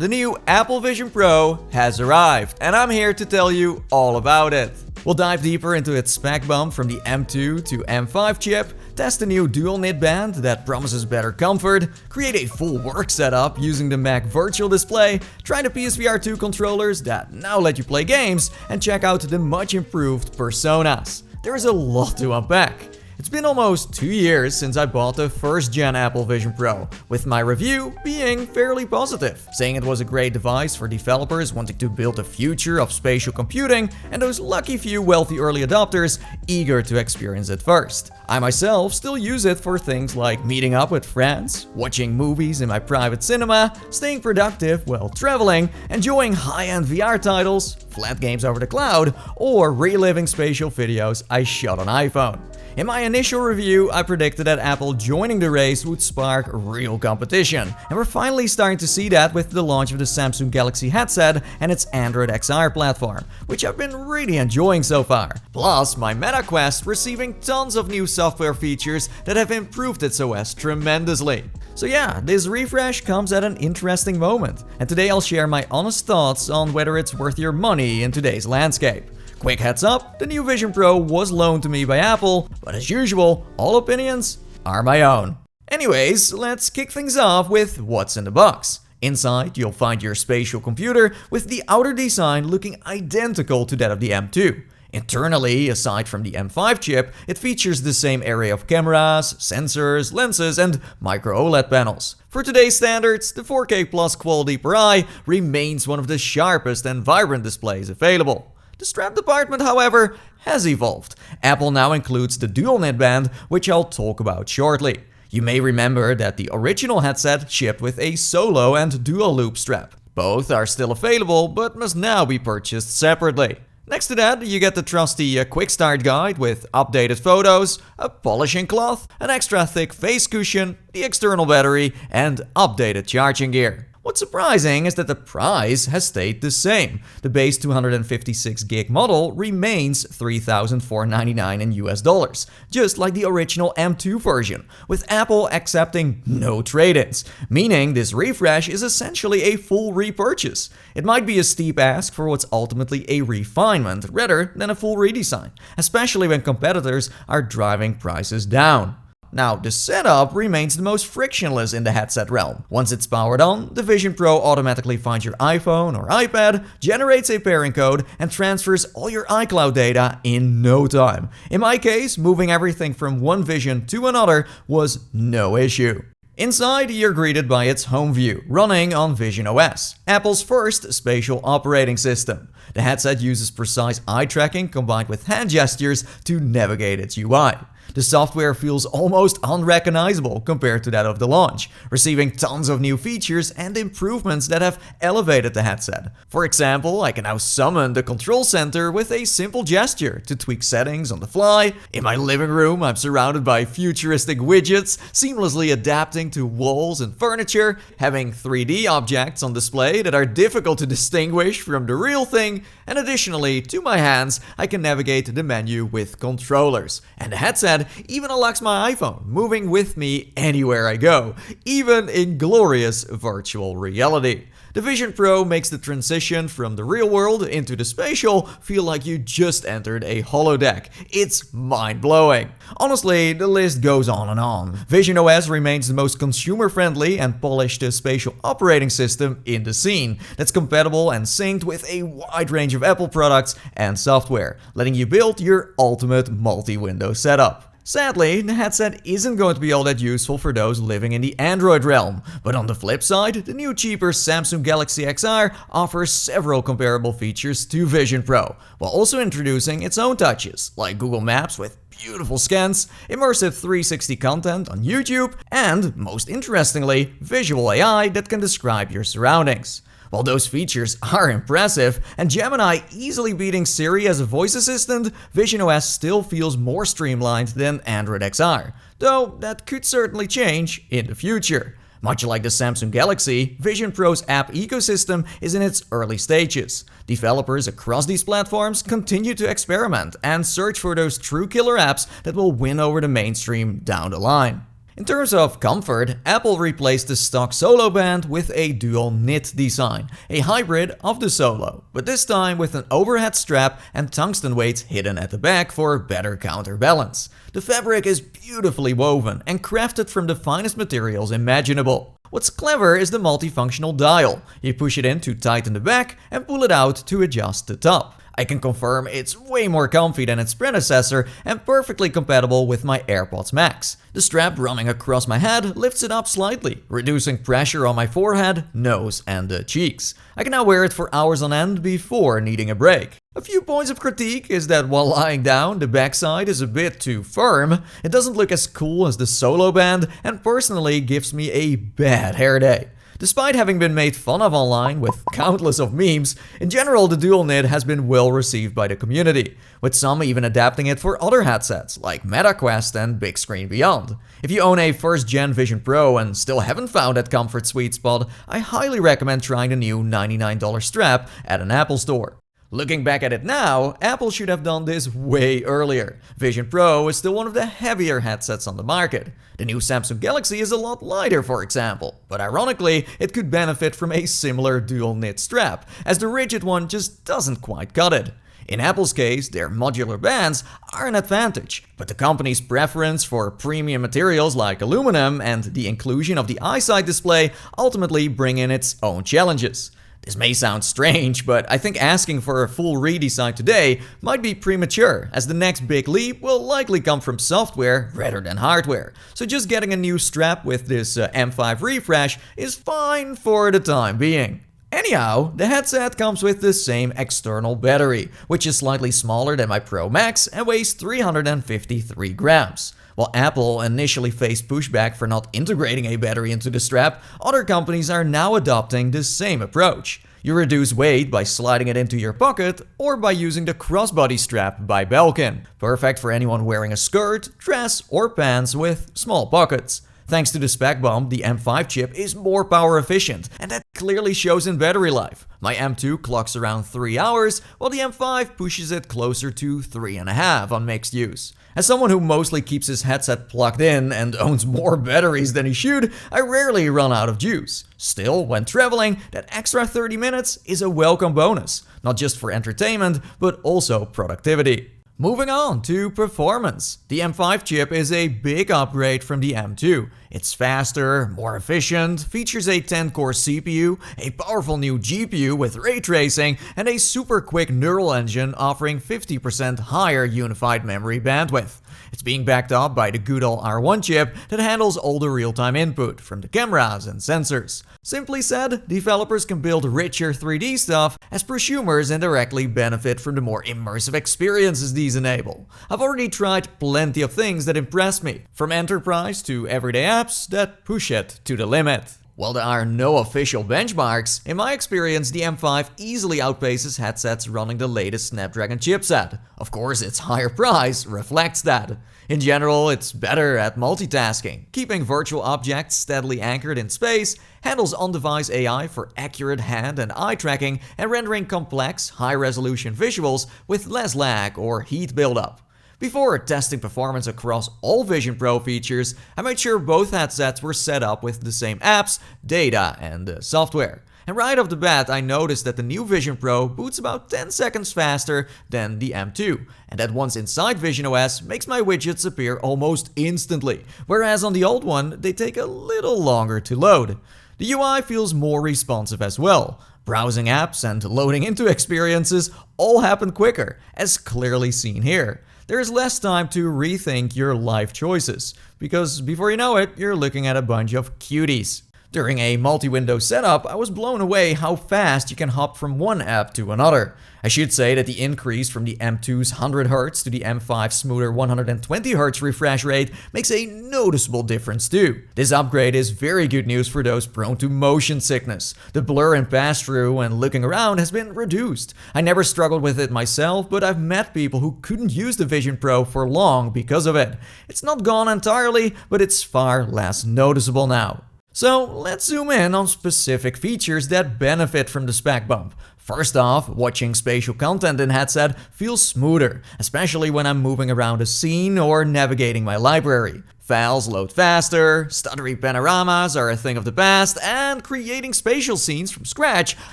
the new Apple Vision Pro has arrived, and I'm here to tell you all about it. We'll dive deeper into its spec bump from the M2 to M5 chip, test a new dual knit band that promises better comfort, create a full work setup using the Mac Virtual Display, try the PSVR2 controllers that now let you play games, and check out the much improved personas. There is a lot to unpack. It's been almost 2 years since I bought the first gen Apple Vision Pro, with my review being fairly positive, saying it was a great device for developers wanting to build the future of spatial computing and those lucky few wealthy early adopters eager to experience it first. I myself still use it for things like meeting up with friends, watching movies in my private cinema, staying productive while traveling, enjoying high-end VR titles, flat games over the cloud, or reliving spatial videos I shot on iPhone. In my initial review, I predicted that Apple joining the race would spark real competition, and we're finally starting to see that with the launch of the Samsung Galaxy headset and its Android XR platform, which I've been really enjoying so far. Plus, my Meta Quest receiving tons of new software features that have improved its OS tremendously. So yeah, this refresh comes at an interesting moment, and today I'll share my honest thoughts on whether it's worth your money in today's landscape. Quick heads up, the new Vision Pro was loaned to me by Apple, but as usual, all opinions are my own. Anyways, let's kick things off with what's in the box. Inside, you'll find your spatial computer with the outer design looking identical to that of the M2. Internally, aside from the M5 chip, it features the same array of cameras, sensors, lenses, and micro OLED panels. For today's standards, the 4K Plus quality per eye remains one of the sharpest and vibrant displays available. The strap department, however, has evolved. Apple now includes the dual knit band, which I'll talk about shortly. You may remember that the original headset shipped with a solo and dual loop strap. Both are still available, but must now be purchased separately. Next to that, you get the trusty quick start guide with updated photos, a polishing cloth, an extra thick face cushion, the external battery, and updated charging gear. What's surprising is that the price has stayed the same. The base 256GB model remains $3,499 in US dollars, just like the original M2 version, with Apple accepting no trade-ins, meaning this refresh is essentially a full repurchase. It might be a steep ask for what's ultimately a refinement rather than a full redesign, especially when competitors are driving prices down. Now, the setup remains the most frictionless in the headset realm. Once it's powered on, the Vision Pro automatically finds your iPhone or iPad, generates a pairing code, and transfers all your iCloud data in no time. In my case, moving everything from one Vision to another was no issue. Inside, you're greeted by its home view, running on visionOS, Apple's first spatial operating system. The headset uses precise eye tracking combined with hand gestures to navigate its UI. The software feels almost unrecognizable compared to that of the launch, receiving tons of new features and improvements that have elevated the headset. For example, I can now summon the control center with a simple gesture to tweak settings on the fly. In my living room, I'm surrounded by futuristic widgets, seamlessly adapting to walls and furniture, having 3D objects on display that are difficult to distinguish from the real thing, and additionally, to my hands, I can navigate the menu with controllers. And the headset even unlocks my iPhone, moving with me anywhere I go, even in glorious virtual reality. The Vision Pro makes the transition from the real world into the spatial feel like you just entered a holodeck. It's mind-blowing. Honestly, the list goes on and on. visionOS remains the most consumer-friendly and polished spatial operating system in the scene that's compatible and synced with a wide range of Apple products and software, letting you build your ultimate multi-window setup. Sadly, the headset isn't going to be all that useful for those living in the Android realm, but on the flip side, the new cheaper Samsung Galaxy XR offers several comparable features to Vision Pro, while also introducing its own touches, like Google Maps with beautiful scans, immersive 360 content on YouTube, and, most interestingly, visual AI that can describe your surroundings. While those features are impressive, and Gemini easily beating Siri as a voice assistant, visionOS still feels more streamlined than Android XR, though that could certainly change in the future. Much like the Samsung Galaxy, Vision Pro's app ecosystem is in its early stages. Developers across these platforms continue to experiment and search for those true killer apps that will win over the mainstream down the line. In terms of comfort, Apple replaced the stock Solo band with a dual knit design, a hybrid of the Solo, but this time with an overhead strap and tungsten weights hidden at the back for better counterbalance. The fabric is beautifully woven and crafted from the finest materials imaginable. What's clever is the multifunctional dial. You push it in to tighten the back and pull it out to adjust the top. I can confirm it's way more comfy than its predecessor and perfectly compatible with my AirPods Max. The strap running across my head lifts it up slightly, reducing pressure on my forehead, nose, and the cheeks. I can now wear it for hours on end before needing a break. A few points of critique is that while lying down, the backside is a bit too firm, it doesn't look as cool as the Solo band, and personally gives me a bad hair day. Despite having been made fun of online with countless of memes, in general the dual knit has been well received by the community, with some even adapting it for other headsets like MetaQuest and Big Screen Beyond. If you own a first-gen Vision Pro and still haven't found that comfort sweet spot, I highly recommend trying the new $99 strap at an Apple store. Looking back at it now, Apple should have done this way earlier. Vision Pro is still one of the heavier headsets on the market. The new Samsung Galaxy is a lot lighter, for example, but ironically, it could benefit from a similar dual knit strap, as the rigid one just doesn't quite cut it. In Apple's case, their modular bands are an advantage, but the company's preference for premium materials like aluminum and the inclusion of the iSight display ultimately bring in its own challenges. This may sound strange, but I think asking for a full redesign today might be premature, as the next big leap will likely come from software rather than hardware. So just getting a new strap with this M5 refresh is fine for the time being. Anyhow, the headset comes with the same external battery, which is slightly smaller than my Pro Max and weighs 353 grams. While Apple initially faced pushback for not integrating a battery into the strap, other companies are now adopting the same approach. You reduce weight by sliding it into your pocket or by using the crossbody strap by Belkin. Perfect for anyone wearing a skirt, dress, or pants with small pockets. Thanks to the spec bump, the M5 chip is more power efficient, and that clearly shows in battery life. My M2 clocks around 3 hours, while the M5 pushes it closer to 3.5 on mixed use. As someone who mostly keeps his headset plugged in and owns more batteries than he should, I rarely run out of juice. Still, when traveling, that extra 30 minutes is a welcome bonus, not just for entertainment, but also productivity. Moving on to performance. The M5 chip is a big upgrade from the M2. It's faster, more efficient, features a 10-core CPU, a powerful new GPU with ray tracing, and a super quick neural engine offering 50% higher unified memory bandwidth. It's being backed up by the good old R1 chip that handles all the real-time input from the cameras and sensors. Simply said, developers can build richer 3D stuff as prosumers indirectly benefit from the more immersive experiences these enable. I've already tried plenty of things that impress me, from enterprise to everyday apps that push it to the limit. While there are no official benchmarks, in my experience the M5 easily outpaces headsets running the latest Snapdragon chipset. Of course, its higher price reflects that. In general, it's better at multitasking, keeping virtual objects steadily anchored in space, handles on-device AI for accurate hand and eye tracking, and rendering complex, high-resolution visuals with less lag or heat buildup. Before testing performance across all Vision Pro features, I made sure both headsets were set up with the same apps, data, and software. And right off the bat, I noticed that the new Vision Pro boots about 10 seconds faster than the M2, and that once inside visionOS makes my widgets appear almost instantly, whereas on the old one, they take a little longer to load. The UI feels more responsive as well. Browsing apps and loading into experiences all happen quicker, as clearly seen here. There's less time to rethink your life choices, because before you know it, you're looking at a bunch of cuties. During a multi-window setup, I was blown away how fast you can hop from one app to another. I should say that the increase from the M2's 100Hz to the M5's smoother 120Hz refresh rate makes a noticeable difference too. This upgrade is very good news for those prone to motion sickness. The blur and pass-through when looking around has been reduced. I never struggled with it myself, but I've met people who couldn't use the Vision Pro for long because of it. It's not gone entirely, but it's far less noticeable now. So let's zoom in on specific features that benefit from the spec bump. First off, watching spatial content in headset feels smoother, especially when I'm moving around a scene or navigating my library. files load faster, stuttery panoramas are a thing of the past, and creating spatial scenes from scratch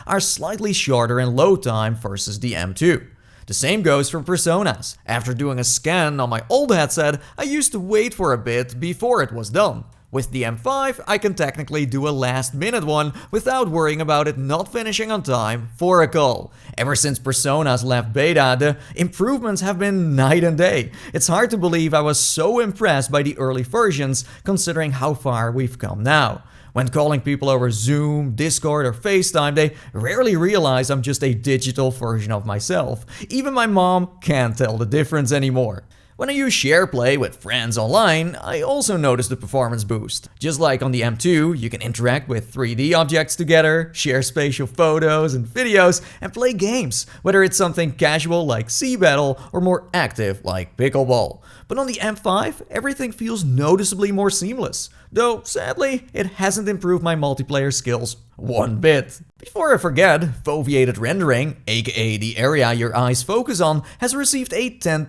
are slightly shorter in load time versus the M2. The same goes for personas. After doing a scan on my old headset, I used to wait for a bit before it was done. With the M5, I can technically do a last-minute one without worrying about it not finishing on time for a call. Ever since Personas left beta, the improvements have been night and day. It's hard to believe I was so impressed by the early versions, considering how far we've come now. When calling people over Zoom, Discord, or FaceTime, they rarely realize I'm just a digital version of myself. Even my mom can't tell the difference anymore. When I use SharePlay with friends online, I also notice the performance boost. Just like on the M2, you can interact with 3D objects together, share spatial photos and videos, and play games, whether it's something casual like Sea Battle or more active like Pickleball. But on the M5, everything feels noticeably more seamless. Though, sadly, it hasn't improved my multiplayer skills one bit. Before I forget, foveated rendering, aka the area your eyes focus on, has received a 10%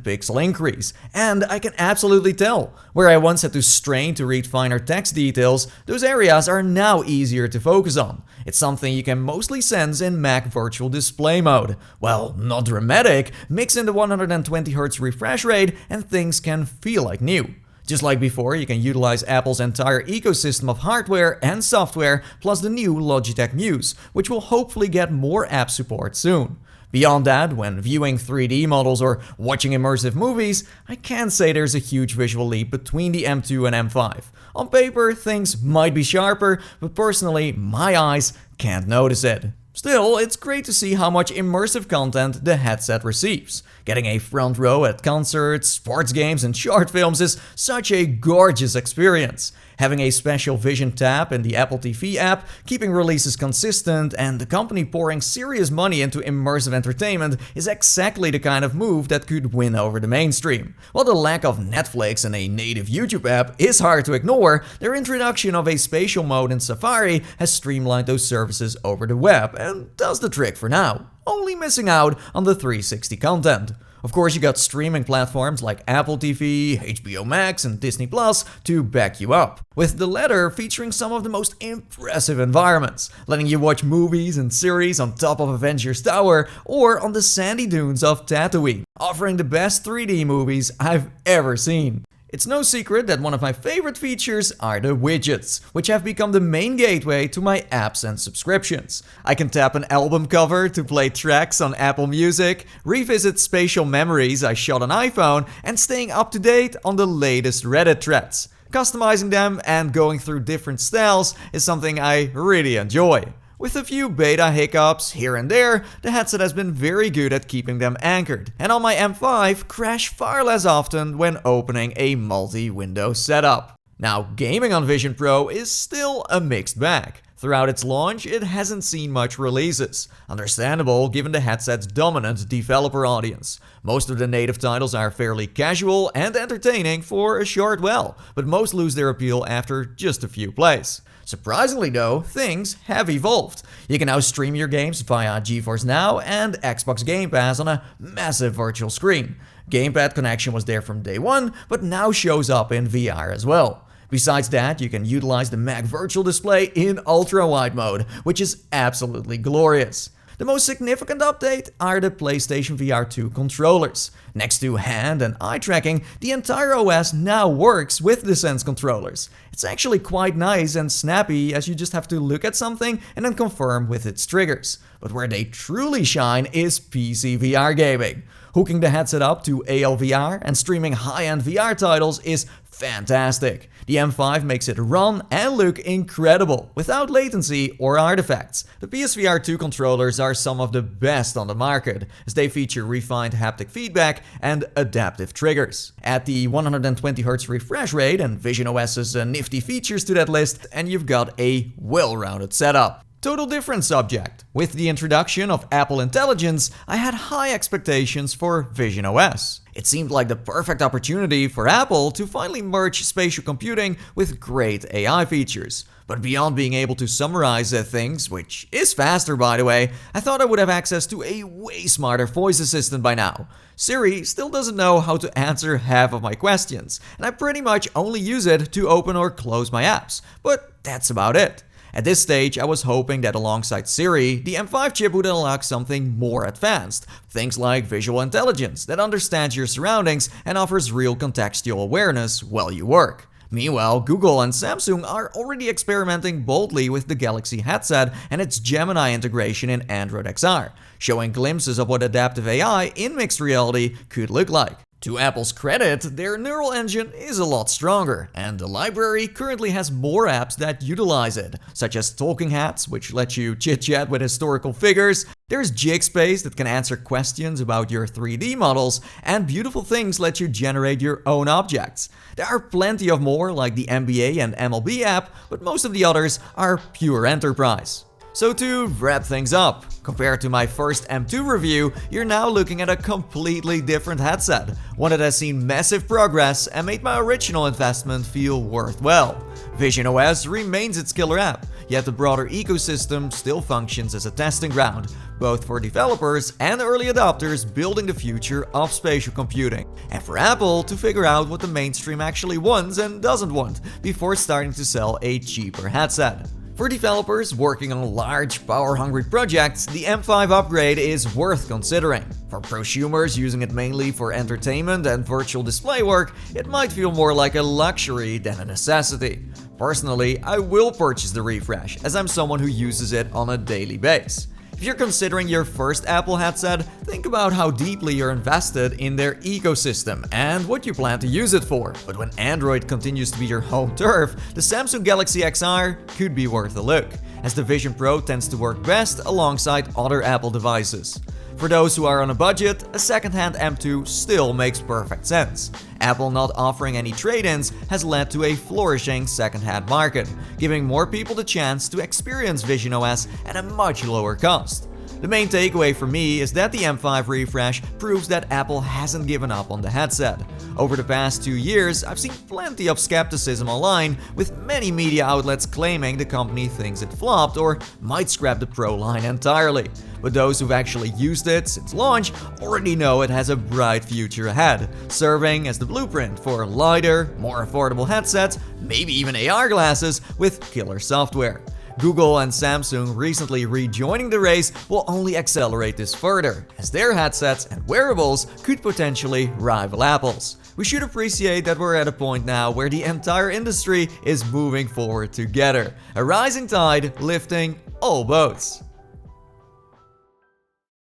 pixel increase. And I can absolutely tell. Where I once had to strain to read finer text details, those areas are now easier to focus on. It's something you can mostly sense in Mac Virtual Display mode. Well, not dramatic, mix in the 120Hz refresh rate and things can feel like new. Just like before, you can utilize Apple's entire ecosystem of hardware and software, plus the new Logitech Muse, which will hopefully get more app support soon. Beyond that, when viewing 3D models or watching immersive movies, I can't say there's a huge visual leap between the M2 and M5. On paper, things might be sharper, but personally, my eyes can't notice it. Still, it's great to see how much immersive content the headset receives. Getting a front row at concerts, sports games, and short films is such a gorgeous experience. Having a special Vision tab in the Apple TV app, keeping releases consistent, and the company pouring serious money into immersive entertainment is exactly the kind of move that could win over the mainstream. While the lack of Netflix and a native YouTube app is hard to ignore, their introduction of a spatial mode in Safari has streamlined those services over the web and does the trick for now, only missing out on the 360 content. Of course, you got streaming platforms like Apple TV, HBO Max, and Disney Plus to back you up, with the latter featuring some of the most impressive environments, letting you watch movies and series on top of Avengers Tower or on the sandy dunes of Tatooine, offering the best 3D movies I've ever seen. It's no secret that one of my favorite features are the widgets, which have become the main gateway to my apps and subscriptions. I can tap an album cover to play tracks on Apple Music, revisit spatial memories I shot on iPhone, and staying up to date on the latest Reddit threads. Customizing them and going through different styles is something I really enjoy. With a few beta hiccups here and there, the headset has been very good at keeping them anchored, and on my M5 crash far less often when opening a multi-window setup. Now, gaming on Vision Pro is still a mixed bag. Throughout its launch, it hasn't seen much releases. Understandable given the headset's dominant developer audience. Most of the native titles are fairly casual and entertaining for a short while, but most lose their appeal after just a few plays. Surprisingly though, things have evolved. You can now stream your games via GeForce Now and Xbox Game Pass on a massive virtual screen. Gamepad connection was there from day one, but now shows up in VR as well. Besides that, you can utilize the Mac Virtual Display in ultra-wide mode, which is absolutely glorious. The most significant update are the PlayStation VR2 Controllers. Next to hand and eye tracking, the entire OS now works with the Sense controllers. It's actually quite nice and snappy, as you just have to look at something and then confirm with its triggers. But where they truly shine is PC VR gaming. Hooking the headset up to ALVR and streaming high-end VR titles is fantastic. The M5 makes it run and look incredible, without latency or artifacts. The PSVR2 controllers are some of the best on the market, as they feature refined haptic feedback and adaptive triggers. Add the 120Hz refresh rate and visionOS's nifty features to that list, and you've got a well-rounded setup. Total different subject. With the introduction of Apple Intelligence, I had high expectations for visionOS. It seemed like the perfect opportunity for Apple to finally merge spatial computing with great AI features. But beyond being able to summarize things, which is faster by the way, I thought I would have access to a way smarter voice assistant by now. Siri still doesn't know how to answer half of my questions, and I pretty much only use it to open or close my apps, but that's about it. At this stage, I was hoping that alongside Siri, the M5 chip would unlock something more advanced. Things like visual intelligence that understands your surroundings and offers real contextual awareness while you work. Meanwhile, Google and Samsung are already experimenting boldly with the Galaxy headset and its Gemini integration in Android XR, showing glimpses of what adaptive AI in mixed reality could look like. To Apple's credit, their neural engine is a lot stronger, and the library currently has more apps that utilize it, such as Talking Hats, which lets you chit-chat with historical figures. There's JigSpace that can answer questions about your 3D models, and Beautiful Things let you generate your own objects. There are plenty of more like the NBA and MLB app, but most of the others are pure enterprise. So to wrap things up, compared to my first M2 review, you're now looking at a completely different headset, one that has seen massive progress and made my original investment feel worthwhile. visionOS remains its killer app, yet the broader ecosystem still functions as a testing ground, both for developers and early adopters building the future of spatial computing, and for Apple to figure out what the mainstream actually wants and doesn't want before starting to sell a cheaper headset. For developers working on large, power-hungry projects, the M5 upgrade is worth considering. For prosumers using it mainly for entertainment and virtual display work, it might feel more like a luxury than a necessity. Personally, I will purchase the refresh, as I'm someone who uses it on a daily basis. If you're considering your first Apple headset, think about how deeply you're invested in their ecosystem and what you plan to use it for. But when Android continues to be your home turf, the Samsung Galaxy XR could be worth a look, as the Vision Pro tends to work best alongside other Apple devices. For those who are on a budget, a second-hand M2 still makes perfect sense. Apple not offering any trade-ins has led to a flourishing second-hand market, giving more people the chance to experience visionOS at a much lower cost. The main takeaway for me is that the M5 refresh proves that Apple hasn't given up on the headset. Over the past 2 years, I've seen plenty of skepticism online, with many media outlets claiming the company thinks it flopped or might scrap the Pro line entirely. But those who've actually used it since launch already know it has a bright future ahead, serving as the blueprint for lighter, more affordable headsets, maybe even AR glasses with killer software. Google and Samsung recently rejoining the race will only accelerate this further, as their headsets and wearables could potentially rival Apple's. We should appreciate that we're at a point now where the entire industry is moving forward together, a rising tide lifting all boats.